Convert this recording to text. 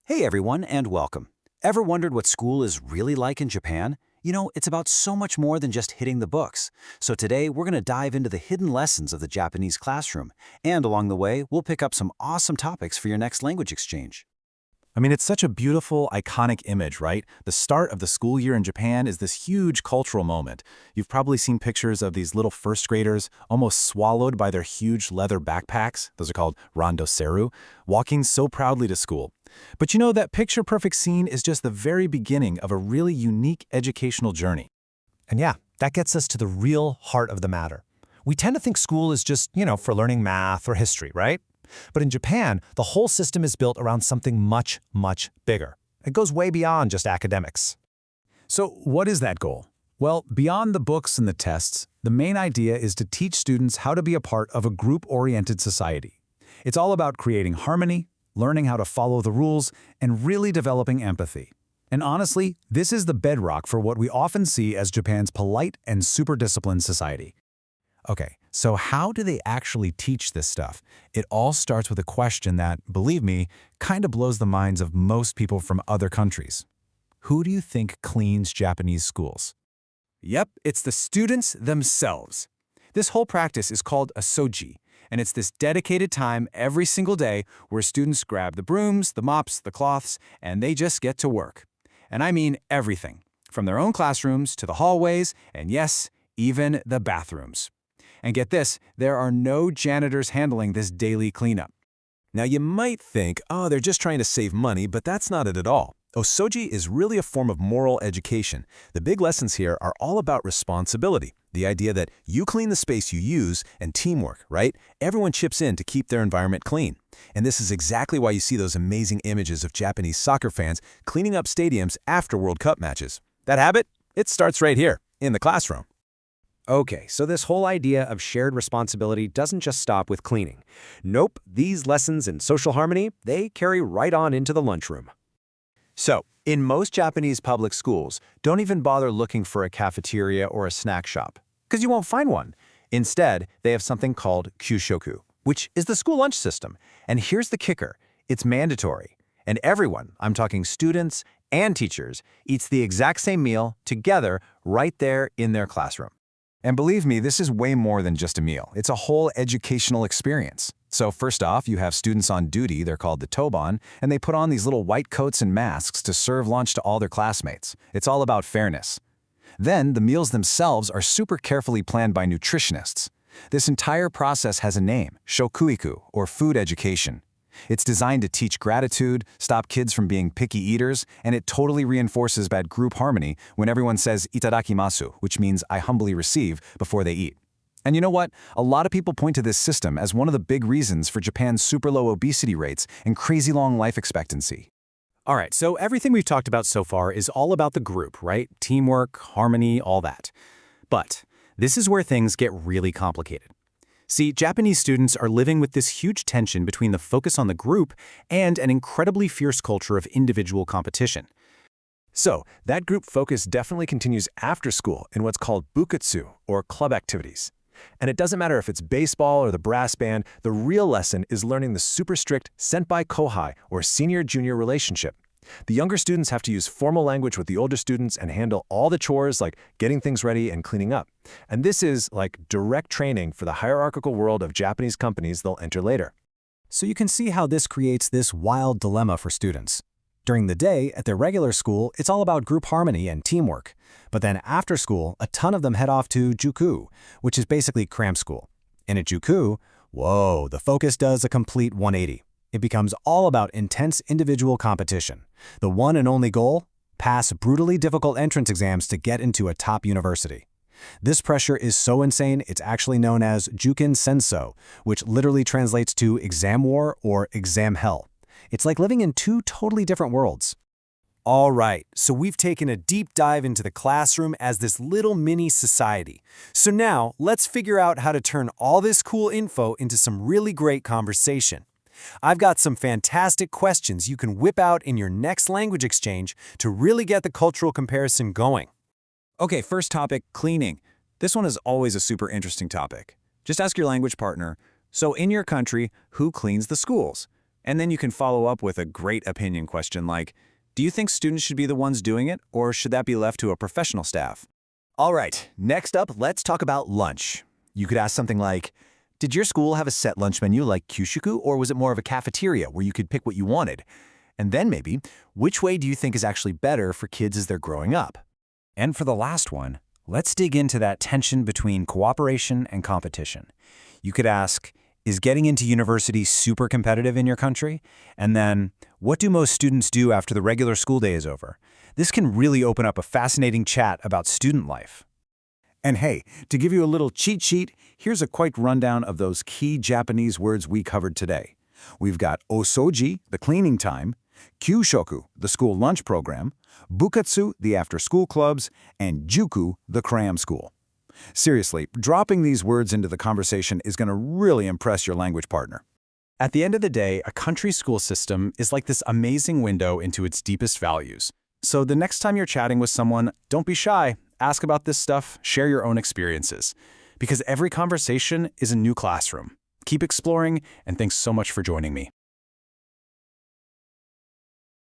Hey everyone, and welcome. Ever wondered what school is really like in Japan? It's about so much more than just hitting the books. So today, we're going to dive into the hidden lessons of the Japanese classroom. And along the way, we'll pick up some awesome topics for your next language exchange. It's such a beautiful, iconic image, right? The start of the school year in Japan is this huge cultural moment. You've probably seen pictures of these little first graders almost swallowed by their huge leather backpacks, those are called randoseru, walking so proudly to school. But that picture-perfect scene is just the very beginning of a really unique educational journey. And yeah, that gets us to the real heart of the matter. We tend to think school is just, for learning math or history, right? But in Japan, the whole system is built around something much, much bigger. It goes way beyond just academics. So what is that goal? Well, beyond the books and the tests, the main idea is to teach students how to be a part of a group-oriented society. It's all about creating harmony, learning how to follow the rules, and really developing empathy. And honestly, this is the bedrock for what we often see as Japan's polite and super disciplined society. Okay, so how do they actually teach this stuff? It all starts with a question that, believe me, kind of blows the minds of most people from other countries. Who do you think cleans Japanese schools? Yep, it's the students themselves. This whole practice is called a soji, and it's this dedicated time every single day where students grab the brooms, the mops, the cloths, and they just get to work. And I mean everything, from their own classrooms to the hallways, and yes, even the bathrooms. And get this, there are no janitors handling this daily cleanup. Now you might think, oh, they're just trying to save money, but that's not it at all. Osoji is really a form of moral education. The big lessons here are all about responsibility, the idea that you clean the space you use, and teamwork, right? Everyone chips in to keep their environment clean. And this is exactly why you see those amazing images of Japanese soccer fans cleaning up stadiums after World Cup matches. That habit, it starts right here, in the classroom. Okay, so this whole idea of shared responsibility doesn't just stop with cleaning. Nope, these lessons in social harmony, they carry right on into the lunchroom. So, in most Japanese public schools, don't even bother looking for a cafeteria or a snack shop, because you won't find one. Instead, they have something called kyushoku, which is the school lunch system. And here's the kicker, it's mandatory. And everyone, I'm talking students and teachers, eats the exact same meal together right there in their classroom. And believe me, this is way more than just a meal. It's a whole educational experience. So first off, you have students on duty, they're called the toban, and they put on these little white coats and masks to serve lunch to all their classmates. It's all about fairness. Then, the meals themselves are super carefully planned by nutritionists. This entire process has a name, shokuiku, or food education. It's designed to teach gratitude, stop kids from being picky eaters, and it totally reinforces bad group harmony when everyone says itadakimasu, which means I humbly receive, before they eat. And you know what? A lot of people point to this system as one of the big reasons for Japan's super low obesity rates and crazy long life expectancy. All right, so everything we've talked about so far is all about the group, right? Teamwork, harmony, all that. But this is where things get really complicated. See, Japanese students are living with this huge tension between the focus on the group and an incredibly fierce culture of individual competition. So, that group focus definitely continues after school in what's called bukatsu, or club activities. And it doesn't matter if it's baseball or the brass band, the real lesson is learning the super strict senpai-kohai, or senior-junior relationship. The younger students have to use formal language with the older students and handle all the chores like getting things ready and cleaning up. And this is like direct training for the hierarchical world of Japanese companies they'll enter later. So you can see how this creates this wild dilemma for students. During the day, at their regular school, it's all about group harmony and teamwork. But then after school, a ton of them head off to juku, which is basically cram school. And at juku, whoa, the focus does a complete 180. It becomes all about intense individual competition. The one and only goal? Pass brutally difficult entrance exams to get into a top university. This pressure is so insane, it's actually known as Juken Senso, which literally translates to exam war or exam hell. It's like living in two totally different worlds. All right, so we've taken a deep dive into the classroom as this little mini society. So now, let's figure out how to turn all this cool info into some really great conversation. I've got some fantastic questions you can whip out in your next language exchange to really get the cultural comparison going. Okay, first topic, cleaning. This one is always a super interesting topic. Just ask your language partner, so in your country, who cleans the schools? And then you can follow up with a great opinion question like, do you think students should be the ones doing it, or should that be left to a professional staff? All right, next up, let's talk about lunch. You could ask something like, did your school have a set lunch menu like Kyushuku, or was it more of a cafeteria where you could pick what you wanted? And then maybe, which way do you think is actually better for kids as they're growing up? And for the last one, let's dig into that tension between cooperation and competition. You could ask, is getting into university super competitive in your country? And then, what do most students do after the regular school day is over? This can really open up a fascinating chat about student life. And hey, to give you a little cheat sheet, here's a quick rundown of those key Japanese words we covered today. We've got osoji, the cleaning time, kyushoku, the school lunch program, bukatsu, the after-school clubs, and juku, the cram school. Seriously, dropping these words into the conversation is going to really impress your language partner. At the end of the day, a country school system is like this amazing window into its deepest values. So the next time you're chatting with someone, don't be shy. Ask about this stuff, share your own experiences. Because every conversation is a new classroom. Keep exploring, and thanks so much for joining me.